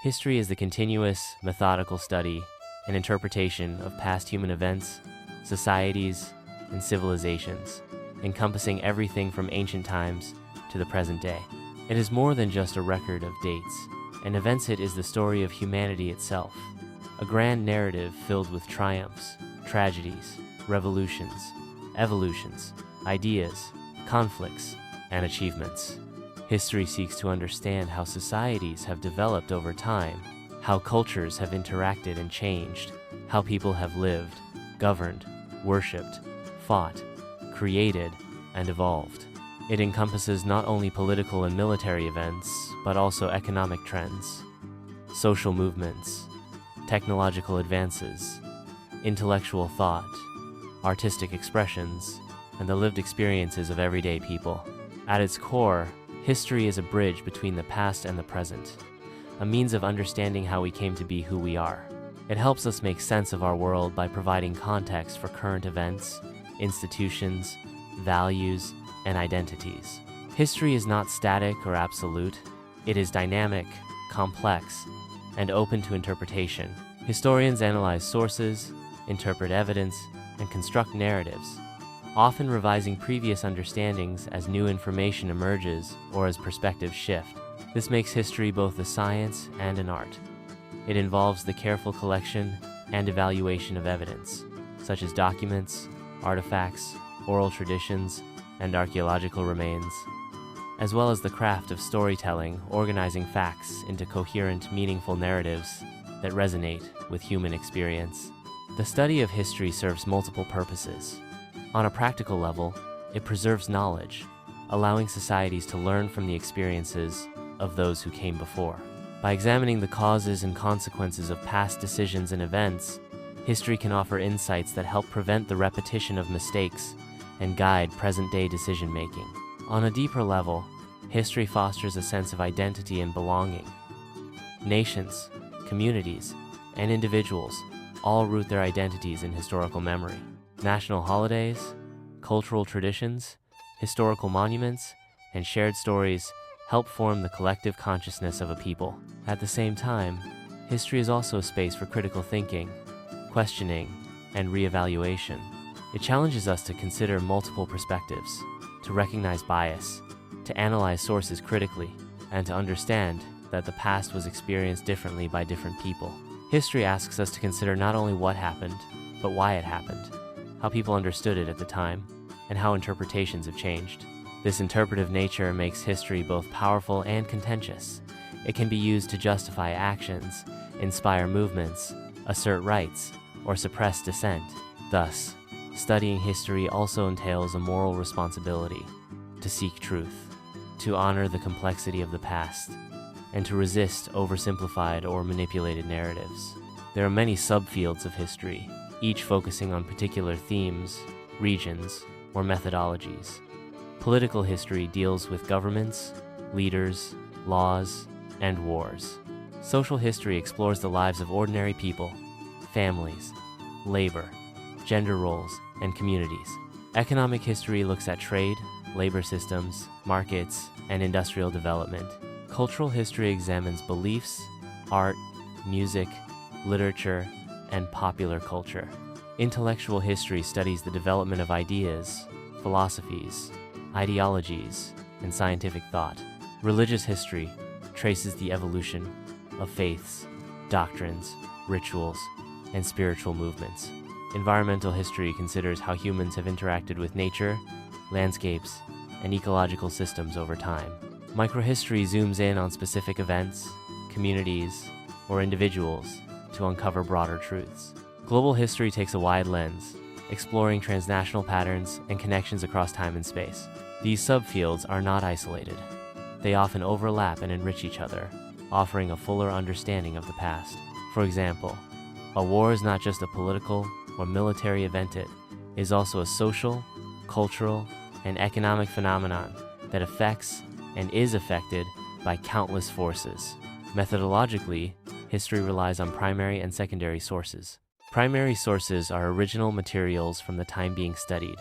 History is the continuous, methodical study and interpretation of past human events, societies, and civilizations, encompassing everything from ancient times to the present day. It is more than just a record of dates. An events it is the story of humanity itself, a grand narrative filled with triumphs, tragedies, revolutions, evolutions, ideas, conflicts, and achievements. History seeks to understand how societies have developed over time, how cultures have interacted and changed, how people have lived, governed, worshipped, fought, created, and evolved. It encompasses not only political and military events, but also economic trends, social movements, technological advances, intellectual thought, artistic expressions, and the lived experiences of everyday people. At its core, history is a bridge between the past and the present, a means of understanding how we came to be who we are. It helps us make sense of our world by providing context for current events, institutions, values, and identities. History is not static or absolute. It is dynamic, complex, and open to interpretation. Historians analyze sources, interpret evidence, and construct narratives, often revising previous understandings as new information emerges or as perspectives shift. This makes history both a science and an art. It involves the careful collection and evaluation of evidence, such as documents, artifacts, oral traditions, and archaeological remains, as well as the craft of storytelling, organizing facts into coherent, meaningful narratives that resonate with human experience. The study of history serves multiple purposes. On a practical level, it preserves knowledge, allowing societies to learn from the experiences of those who came before. By examining the causes and consequences of past decisions and events, history can offer insights that help prevent the repetition of mistakes and guide present-day decision-making. On a deeper level, history fosters a sense of identity and belonging. Nations, communities, and individuals all root their identities in historical memory. National holidays, cultural traditions, historical monuments, and shared stories help form the collective consciousness of a people. At the same time, history is also a space for critical thinking, questioning, and reevaluation. It challenges us to consider multiple perspectives, to recognize bias, to analyze sources critically, and to understand that the past was experienced differently by different people. History asks us to consider not only what happened, but why it happened, how people understood it at the time, and how interpretations have changed. This interpretive nature makes history both powerful and contentious. It can be used to justify actions, inspire movements, assert rights, or suppress dissent. Thus, studying history also entails a moral responsibility to seek truth, to honor the complexity of the past, and to resist oversimplified or manipulated narratives. There are many subfields of history, each focusing on particular themes, regions, or methodologies. Political history deals with governments, leaders, laws, and wars. Social history explores the lives of ordinary people, families, labor, gender roles, and communities. Economic history looks at trade, labor systems, markets, and industrial development. Cultural history examines beliefs, art, music, literature, and popular culture. Intellectual history studies the development of ideas, philosophies, ideologies, and scientific thought. Religious history traces the evolution of faiths, doctrines, rituals, and spiritual movements. Environmental history considers how humans have interacted with nature, landscapes, and ecological systems over time. Microhistory zooms in on specific events, communities, or individuals to uncover broader truths. Global history takes a wide lens, exploring transnational patterns and connections across time and space. These subfields are not isolated. They often overlap and enrich each other, offering a fuller understanding of the past. For example, a war is not just a political or military event, it is also a social, cultural, and economic phenomenon that affects and is affected by countless forces. Methodologically, history relies on primary and secondary sources. Primary sources are original materials from the time being studied,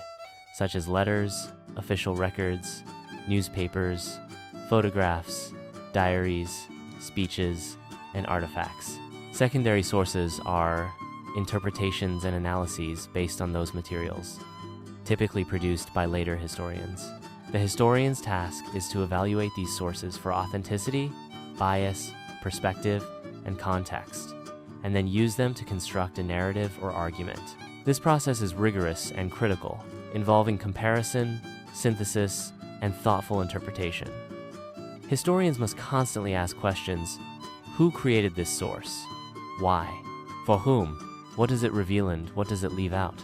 such as letters, official records, newspapers, photographs, diaries, speeches, and artifacts. Secondary sources are interpretations and analyses based on those materials, typically produced by later historians. The historian's task is to evaluate these sources for authenticity, bias, perspective, and context, and then use them to construct a narrative or argument. This process is rigorous and critical, involving comparison, synthesis, and thoughtful interpretation. Historians must constantly ask questions: who created this source? Why? For whom? What does it reveal and what does it leave out?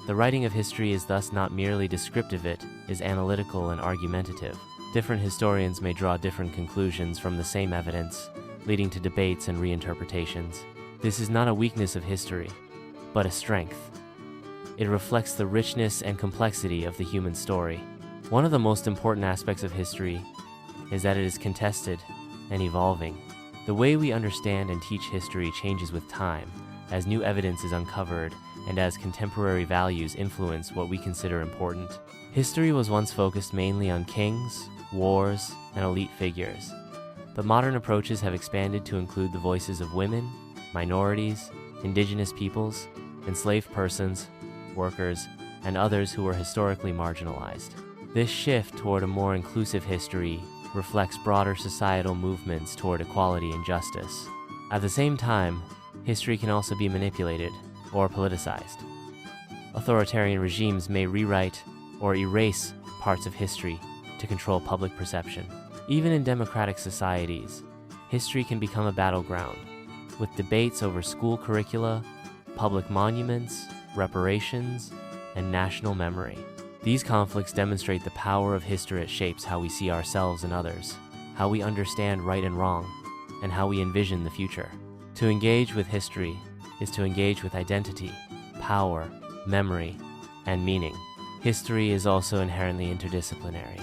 The writing of history is thus not merely descriptive, it is analytical and argumentative. Different historians may draw different conclusions from the same evidence, leading to debates and reinterpretations. This is not a weakness of history, but a strength. It reflects the richness and complexity of the human story. One of the most important aspects of history is that it is contested and evolving. The way we understand and teach history changes with time, as new evidence is uncovered and as contemporary values influence what we consider important. History was once focused mainly on kings, wars, and elite figures, but modern approaches have expanded to include the voices of women, minorities, indigenous peoples, enslaved persons, workers, and others who were historically marginalized. This shift toward a more inclusive history reflects broader societal movements toward equality and justice. At the same time, history can also be manipulated or politicized. Authoritarian regimes may rewrite or erase parts of history to control public perception. Even in democratic societies, history can become a battleground, with debates over school curricula, public monuments, reparations, and national memory. These conflicts demonstrate the power of history. It shapes how we see ourselves and others, how we understand right and wrong, and how we envision the future. To engage with history is to engage with identity, power, memory, and meaning. History is also inherently interdisciplinary.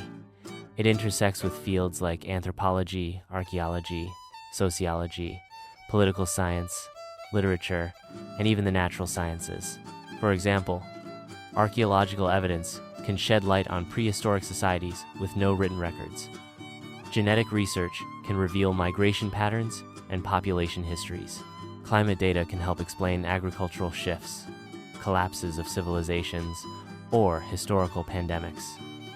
It intersects with fields like anthropology, archaeology, sociology, political science, literature, and even the natural sciences. For example, archaeological evidence can shed light on prehistoric societies with no written records. Genetic research can reveal migration patterns and population histories. Climate data can help explain agricultural shifts, collapses of civilizations, or historical pandemics.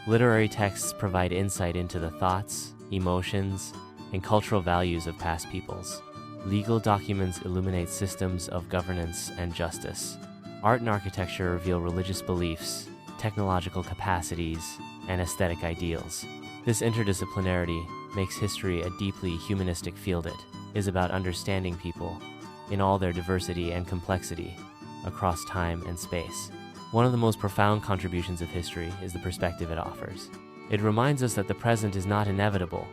Literary texts provide insight into the thoughts, emotions, and cultural values of past peoples. Legal documents illuminate systems of governance and justice. Art and architecture reveal religious beliefs, technological capacities, and aesthetic ideals. This interdisciplinarity makes history a deeply humanistic field. It is about understanding people in all their diversity and complexity across time and space. One of the most profound contributions of history is the perspective it offers. It reminds us that the present is not inevitable.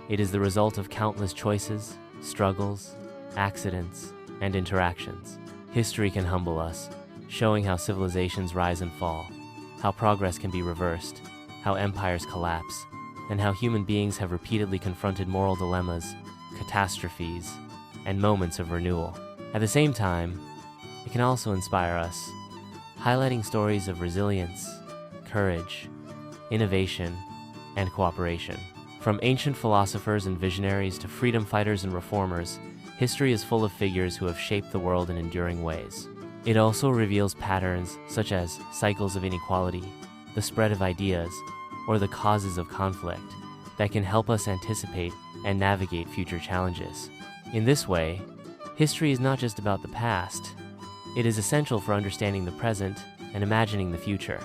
It is the result of countless choices, struggles, accidents, and interactions. History can humble us, showing how civilizations rise and fall, how progress can be reversed, how empires collapse, and how human beings have repeatedly confronted moral dilemmas, catastrophes, and moments of renewal. At the same time, it can also inspire us, highlighting stories of resilience, courage, innovation, and cooperation. From ancient philosophers and visionaries to freedom fighters and reformers, history is full of figures who have shaped the world in enduring ways. It also reveals patterns such as cycles of inequality, the spread of ideas, or the causes of conflict that can help us anticipate and navigate future challenges. In this way, history is not just about the past. It is essential for understanding the present and imagining the future.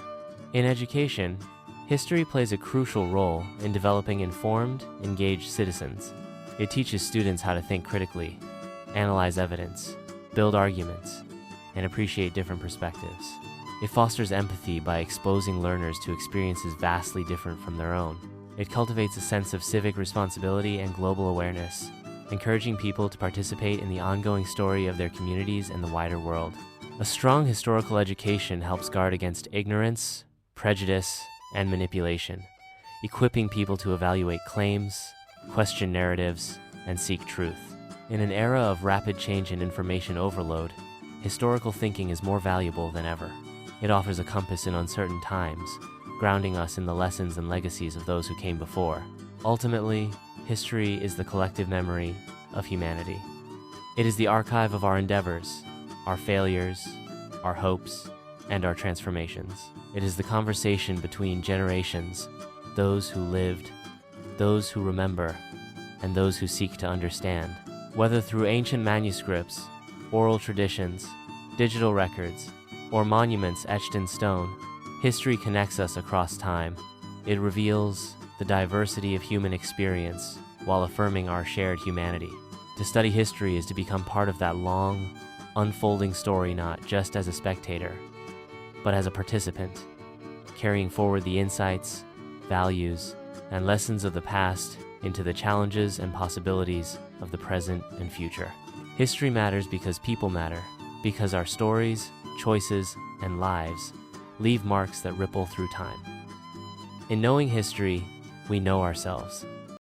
In education, history plays a crucial role in developing informed, engaged citizens. It teaches students how to think critically, analyze evidence, build arguments, and appreciate different perspectives. It fosters empathy by exposing learners to experiences vastly different from their own. It cultivates a sense of civic responsibility and global awareness, encouraging people to participate in the ongoing story of their communities and the wider world. A strong historical education helps guard against ignorance, prejudice, and manipulation, equipping people to evaluate claims, question narratives, and seek truth. In an era of rapid change and information overload, historical thinking is more valuable than ever. It offers a compass in uncertain times, grounding us in the lessons and legacies of those who came before. Ultimately, history is the collective memory of humanity. It is the archive of our endeavors, our failures, our hopes, and our transformations. It is the conversation between generations, those who lived, those who remember, and those who seek to understand. Whether through ancient manuscripts, oral traditions, digital records, or monuments etched in stone, history connects us across time. It reveals the diversity of human experience while affirming our shared humanity. To study history is to become part of that long, unfolding story, not just as a spectator, but as a participant, carrying forward the insights, values, and lessons of the past into the challenges and possibilities of the present and future. History matters because people matter, because our stories, choices, and lives leave marks that ripple through time. In knowing history, we know ourselves.